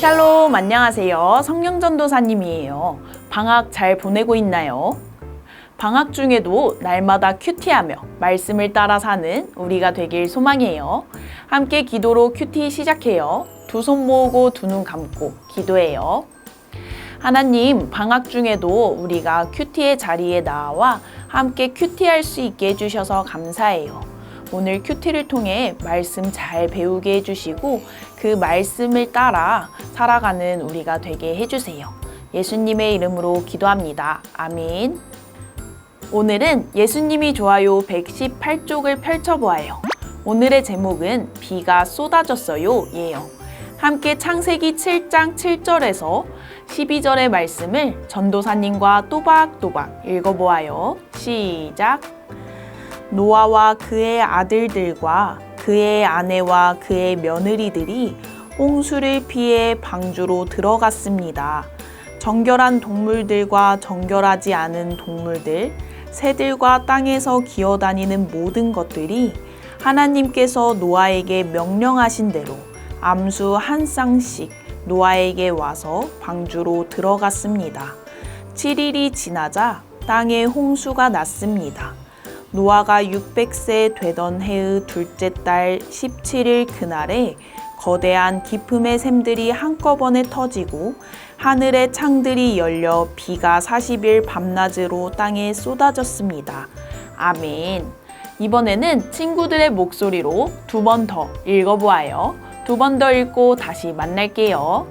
샬롬, 안녕하세요. 성령전도사님이에요. 방학 잘 보내고 있나요? 방학 중에도 날마다 큐티하며 말씀을 따라 사는 우리가 되길 소망해요. 함께 기도로 큐티 시작해요. 두 손 모으고 두 눈 감고 기도해요. 하나님, 방학 중에도 우리가 큐티의 자리에 나와 함께 큐티할 수 있게 해주셔서 감사해요. 오늘 큐티를 통해 말씀 잘 배우게 해주시고 그 말씀을 따라 살아가는 우리가 되게 해주세요. 예수님의 이름으로 기도합니다. 아멘. 오늘은 예수님이 좋아요 118쪽을 펼쳐보아요. 오늘의 제목은 비가 쏟아졌어요 예요. 함께 창세기 7장 7절에서 12절의 말씀을 전도사님과 또박또박 읽어보아요. 시작! 노아와 그의 아들들과 그의 아내와 그의 며느리들이 홍수를 피해 방주로 들어갔습니다. 정결한 동물들과 정결하지 않은 동물들, 새들과 땅에서 기어다니는 모든 것들이 하나님께서 노아에게 명령하신 대로 암수 한 쌍씩 노아에게 와서 방주로 들어갔습니다. 7일이 지나자 땅에 홍수가 났습니다. 노아가 600세 되던 해의 둘째 달 17일 그날에 거대한 기품의 샘들이 한꺼번에 터지고 하늘의 창들이 열려 비가 40일 밤낮으로 땅에 쏟아졌습니다. 아멘. 이번에는 친구들의 목소리로 두 번 더 읽어보아요. 두 번 더 읽고 다시 만날게요.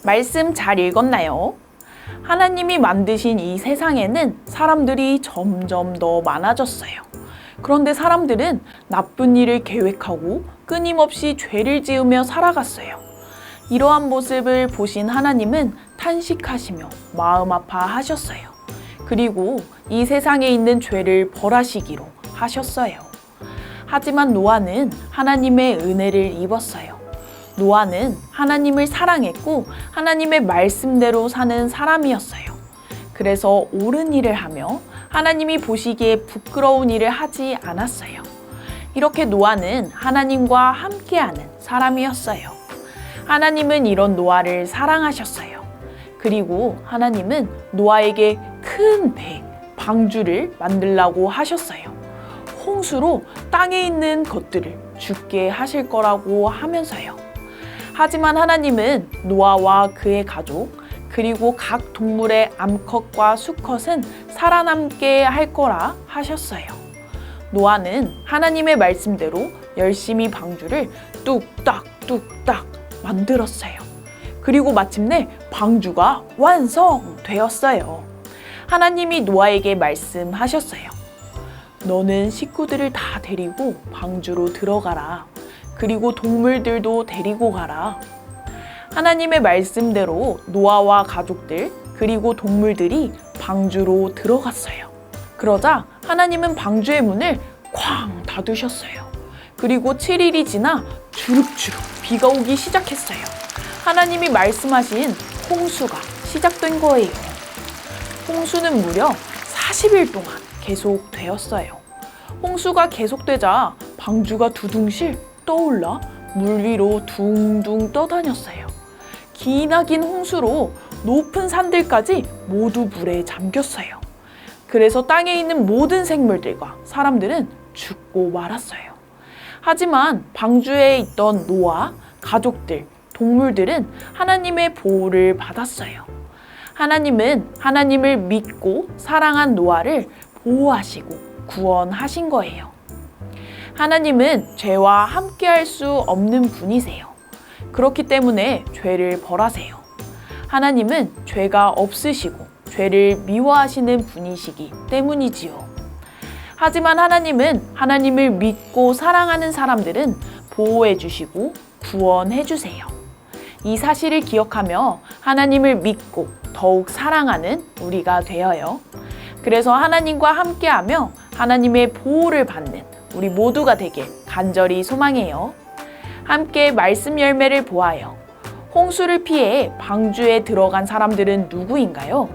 말씀 잘 읽었나요? 하나님이 만드신 이 세상에는 사람들이 점점 더 많아졌어요. 그런데 사람들은 나쁜 일을 계획하고 끊임없이 죄를 지으며 살아갔어요. 이러한 모습을 보신 하나님은 탄식하시며 마음 아파하셨어요. 그리고 이 세상에 있는 죄를 벌하시기로 하셨어요. 하지만 노아는 하나님의 은혜를 입었어요. 노아는 하나님을 사랑했고 하나님의 말씀대로 사는 사람이었어요. 그래서 옳은 일을 하며 하나님이 보시기에 부끄러운 일을 하지 않았어요. 이렇게 노아는 하나님과 함께하는 사람이었어요. 하나님은 이런 노아를 사랑하셨어요. 그리고 하나님은 노아에게 큰 배, 방주를 만들라고 하셨어요. 홍수로 땅에 있는 것들을 죽게 하실 거라고 하면서요. 하지만 하나님은 노아와 그의 가족, 그리고 각 동물의 암컷과 수컷은 살아남게 할 거라 하셨어요. 노아는 하나님의 말씀대로 열심히 방주를 뚝딱뚝딱 만들었어요. 그리고 마침내 방주가 완성되었어요. 하나님이 노아에게 말씀하셨어요. 너는 식구들을 다 데리고 방주로 들어가라. 그리고 동물들도 데리고 가라. 하나님의 말씀대로 노아와 가족들 그리고 동물들이 방주로 들어갔어요. 그러자 하나님은 방주의 문을 쾅 닫으셨어요. 그리고 7일이 지나 주룩주룩 비가 오기 시작했어요. 하나님이 말씀하신 홍수가 시작된 거예요. 홍수는 무려 40일 동안 계속되었어요. 홍수가 계속되자 방주가 두둥실 떠올라 물 위로 둥둥 떠다녔어요. 기나긴 홍수로 높은 산들까지 모두 물에 잠겼어요. 그래서 땅에 있는 모든 생물들과 사람들은 죽고 말았어요. 하지만 방주에 있던 노아, 가족들, 동물들은 하나님의 보호를 받았어요. 하나님은 하나님을 믿고 사랑한 노아를 보호하시고 구원하신 거예요. 하나님은 죄와 함께할 수 없는 분이세요. 그렇기 때문에 죄를 벌하세요. 하나님은 죄가 없으시고 죄를 미워하시는 분이시기 때문이지요. 하지만 하나님은 하나님을 믿고 사랑하는 사람들은 보호해 주시고 구원해 주세요. 이 사실을 기억하며 하나님을 믿고 더욱 사랑하는 우리가 되어요. 그래서 하나님과 함께하며 하나님의 보호를 받는 우리 모두가 되길 간절히 소망해요. 함께 말씀 열매를 보아요. 홍수를 피해 방주에 들어간 사람들은 누구인가요?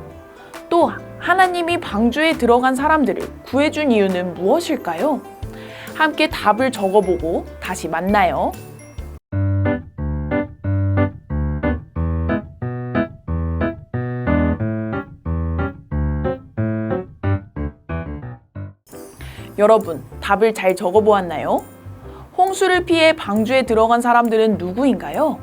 또 하나님이 방주에 들어간 사람들을 구해준 이유는 무엇일까요? 함께 답을 적어보고 다시 만나요. 여러분, 답을 잘 적어보았나요? 홍수를 피해 방주에 들어간 사람들은 누구인가요?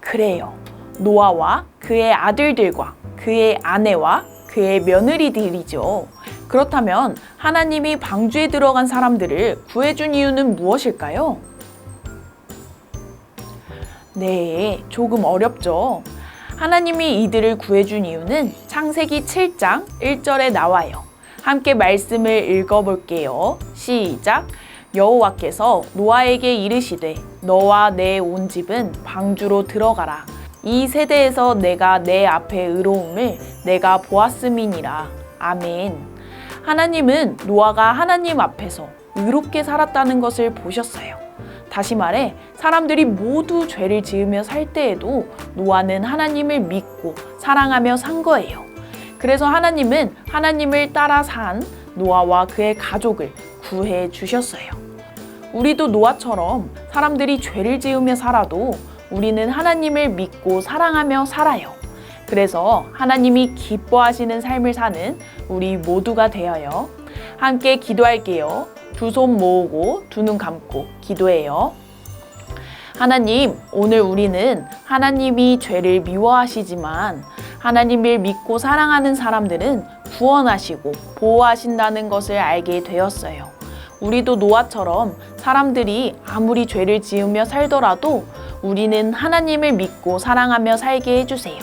그래요. 노아와 그의 아들들과 그의 아내와 그의 며느리들이죠. 그렇다면 하나님이 방주에 들어간 사람들을 구해준 이유는 무엇일까요? 네, 조금 어렵죠. 하나님이 이들을 구해준 이유는 창세기 7장 1절에 나와요. 함께 말씀을 읽어볼게요. 시작! 여호와께서 노아에게 이르시되 너와 내 온 집은 방주로 들어가라. 이 세대에서 내가 내 앞에 의로움을 내가 보았음이니라. 아멘. 하나님은 노아가 하나님 앞에서 의롭게 살았다는 것을 보셨어요. 다시 말해 사람들이 모두 죄를 지으며 살 때에도 노아는 하나님을 믿고 사랑하며 산 거예요. 그래서 하나님은 하나님을 따라 산 노아와 그의 가족을 구해 주셨어요. 우리도 노아처럼 사람들이 죄를 지으며 살아도 우리는 하나님을 믿고 사랑하며 살아요. 그래서 하나님이 기뻐하시는 삶을 사는 우리 모두가 되어요. 함께 기도할게요. 두 손 모으고 두 눈 감고 기도해요. 하나님, 오늘 우리는 하나님이 죄를 미워하시지만 하나님을 믿고 사랑하는 사람들은 구원하시고 보호하신다는 것을 알게 되었어요. 우리도 노아처럼 사람들이 아무리 죄를 지으며 살더라도 우리는 하나님을 믿고 사랑하며 살게 해주세요.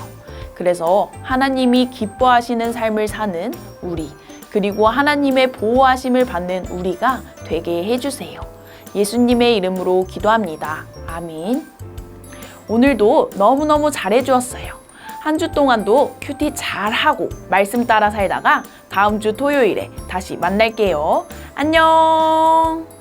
그래서 하나님이 기뻐하시는 삶을 사는 우리, 그리고 하나님의 보호하심을 받는 우리가 되게 해주세요. 예수님의 이름으로 기도합니다. 아멘. 오늘도 너무너무 잘해주었어요. 한 주 동안도 큐티 잘하고 말씀 따라 살다가 다음 주 토요일에 다시 만날게요. 안녕.